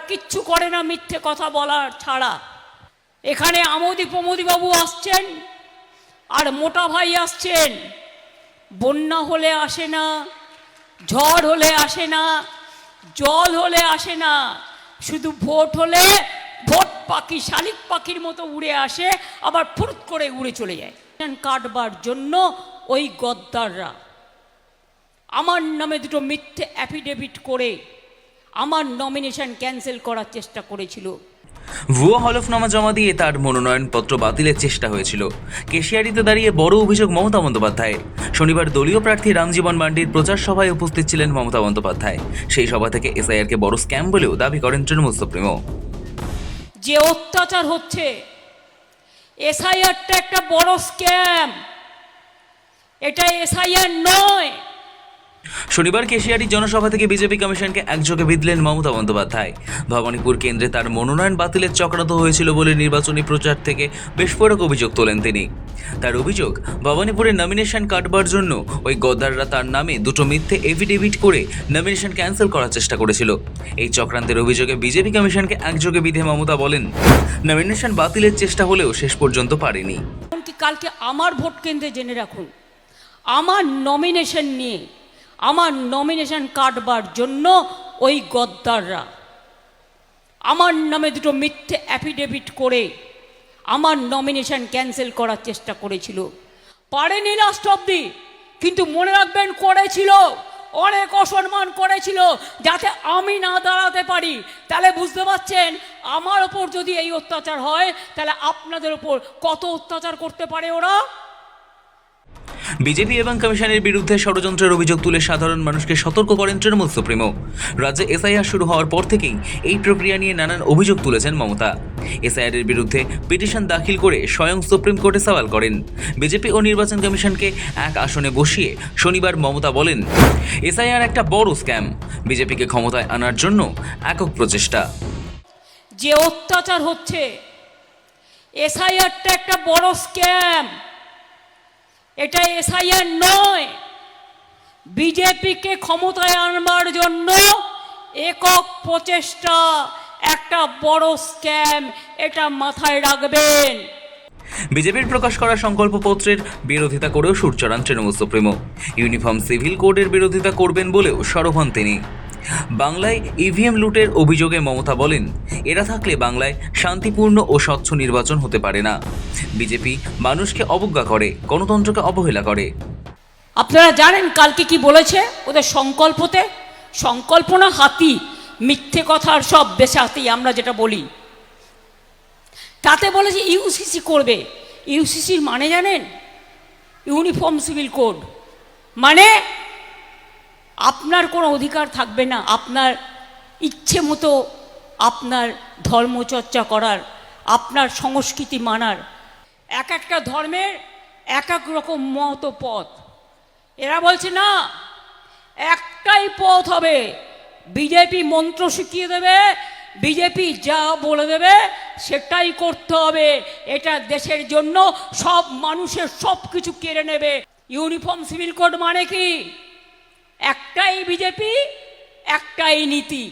কিচ্ছু করে না মিথ্যে কথা বলার ছাড়া। এখানে আমোদি প্রমোদি বাবু আসছেন আর মোটা ভাই আসছেন। বন্যা হলে আসে না, ঝড় হলে আসে না, জল হলে আসে না, শুধু ভোট হলে ভোট পাখি শালিক পাখির মতো উড়ে আসে, আবার ফুরুত করে উড়ে চলে যায়। কাটবার জন্য ওই গদ্দাররা আমার নামে দুটো মিথ্যে অ্যাফিডেভিট করে আমার নমিনেশন ক্যান্সেল করার চেষ্টা করেছিল। ভুয়া হলফনামা জমা দিয়ে তার মনোনয়নপত্র বাতিলের চেষ্টা হয়েছিল। কেশিয়ারিতে দাঁড়িয়ে বড় অভিযোগ মমতা বন্দ্যোপাধ্যায়ের। শনিবার দলীয় প্রার্থী রামজীবন মান্ডির প্রচার সভায় উপস্থিত ছিলেন মমতা বন্দ্যোপাধ্যায়। সেই সভা থেকে এসআইআরকে বড় স্ক্যাম বলেও দাবি করেন তৃণমূল সুপ্রিমো। যে অত্যাচার হচ্ছে, এসআইআরটা একটা বড় স্ক্যাম, এটা এসআইআর নয়। শনিবার কেশিয়ারি জনসভা থেকে বিজেপি কমিশনকে একযোগে বিঁধলেন মমতা বন্দ্যোপাধ্যায়। ভবানীপুর কেন্দ্রে তার মনোনয়ন বাতিলের চক্রান্ত হয়েছিল বলে নির্বাচনী প্রচার থেকে বিস্ফোরক অভিযোগ তোলেন তিনি। তার অভিযোগ, ভবানীপুরের নমিনেশন কাটবার জন্য ওই গদ্দাররা তার নামে দুটো মিথ্যে এফিডেভিট করে নমিনেশন ক্যান্সেল করার চেষ্টা করেছিল। এই চক্রান্তের অভিযোগে বিজেপি কমিশনকে একযোগে বিধে মমতা বলেন, নমিনেশন বাতিলের চেষ্টা হলেও শেষ পর্যন্ত পারেনি। কালকে আমার ভোট কেন্দ্রে জেনে রাখুন, আমার নমিনেশন নিয়ে, আমার নমিনেশন কাটবার জন্য ওই গদ্দাররা আমার নামে দুটো মিথ্যে অ্যাফিডেভিট করে আমার নমিনেশন ক্যান্সেল করার চেষ্টা করেছিল। পারেনি লাস্ট অবধি, কিন্তু মনে রাখবেন করেছিল, অনেক অসম্মান করেছিল যাতে আমি না দাঁড়াতে পারি। তাহলে বুঝতে পারছেন আমার ওপর যদি এই অত্যাচার হয়, তাহলে আপনাদের ওপর কত অত্যাচার করতে পারে ওরা। বিজেপি এবং কমিশনের বিরুদ্ধে ষড়যন্ত্রের অভিযোগ তুলে সাধারণ মানুষকে সতর্ক করেন তৃণমূল সুপ্রিমো। রাজ্যে এসআইআর শুরু হওয়ার পর থেকেই এই প্রক্রিয়া নিয়ে নানান অভিযোগ তুলেছেন মমতা। এসআইআর এর বিরুদ্ধে পিটিশন দাখিল করে স্বয়ং সুপ্রিম কোর্টে সওয়াল করেন। বিজেপি ও নির্বাচন কমিশনকে এক আসনে বসিয়ে শনিবার মমতা বলেন, এসআইআর একটা বড় স্ক্যাম, বিজেপিকে ক্ষমতায় আনার জন্য একক প্রচেষ্টা। যে অত্যাচার হচ্ছে, এসআইআরটা একটা বড় স্ক্যাম, এটা এসআইআর নয়। বিজেপিকে ক্ষমতায় আনবার জন্য একক প্রচেষ্টা, একটা বড় স্ক্যাম, এটা মাথায় রাখবেন। বিজেপির প্রকাশ করা সংকল্পপত্রের বিরোধিতা করেও সুর চড়ান তৃণমূল সুপ্রিমো। ইউনিফর্ম সিভিল কোডের বিরোধিতা করবেন বলেও সরব হন তিনি। বাংলায় ইভিএম লুটের অভিযোগে মমতা বলেন, এরা থাকলে বাংলায় শান্তিপূর্ণ ও স্বচ্ছ নির্বাচন হতে পারে না। বিজেপি মানুষকে অবজ্ঞা করে, গণতন্ত্রকে অবহেলা করে। আপনারা জানেন কালকে কি বলেছে ওদের সংকল্পতে? সংকল্প না হাতি, মিথ্যে কথার সব বেশাতি আমরা যেটা বলি। তাতে বলেছে ইউসিসি করবে। ইউসিসির মানে জানেন? Uniform civil code. মানে আপনার কোনো অধিকার থাকবে না আপনার ইচ্ছে মতো আপনার ধর্মচর্চা করার, আপনার সংস্কৃতি মানার। এক একটা ধর্মের এক এক রকম মত পথ। এরা বলছে না, একটাই পথ হবে, বিজেপি মন্ত্র শিখিয়ে দেবে, বিজেপি যা বলে দেবে সেটাই করতে হবে। এটা দেশের জন্য সব মানুষের সব কিছু কেড়ে নেবে। ইউনিফর্ম সিভিল কোড মানে কি? একটাই বিজেপি, একটাই নীতি,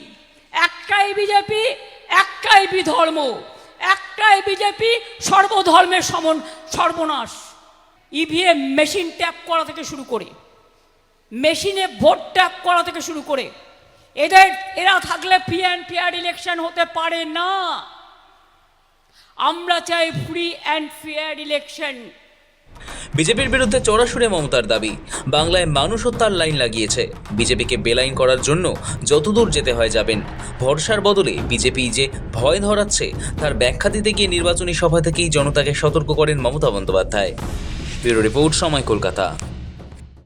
একটাই বিজেপি, একটাই বিধর্ম, একটাই বিজেপি, সর্বধর্মের সর্বনাশ। ইভিএম মেশিন ট্যাপ করা থেকে শুরু করে, মেশিনে ভোট ট্যাপ করা থেকে শুরু করে, এরা থাকলে ফ্রি অ্যান্ড ফেয়ার ইলেকশন হতে পারে না। আমরা চাই ফ্রি অ্যান্ড ফেয়ার ইলেকশন। বিজেপির বিরুদ্ধে চড়া সুরে মমতার দাবি, বাংলায় মানুষ হত্যার লাইন লাগিয়েছে, বিজেপিকে বেলাইন করার জন্য যতদূর যেতে হয় যাবেন। ভরসার বদলে বিজেপি যে ভয় ধরাচ্ছে তার ব্যাখ্যা দিতে গিয়ে নির্বাচনী সভা থেকেই জনতাকে সতর্ক করেন মমতা বন্দ্যোপাধ্যায়। ব্যুরো রিপোর্ট, সময়, কলকাতা।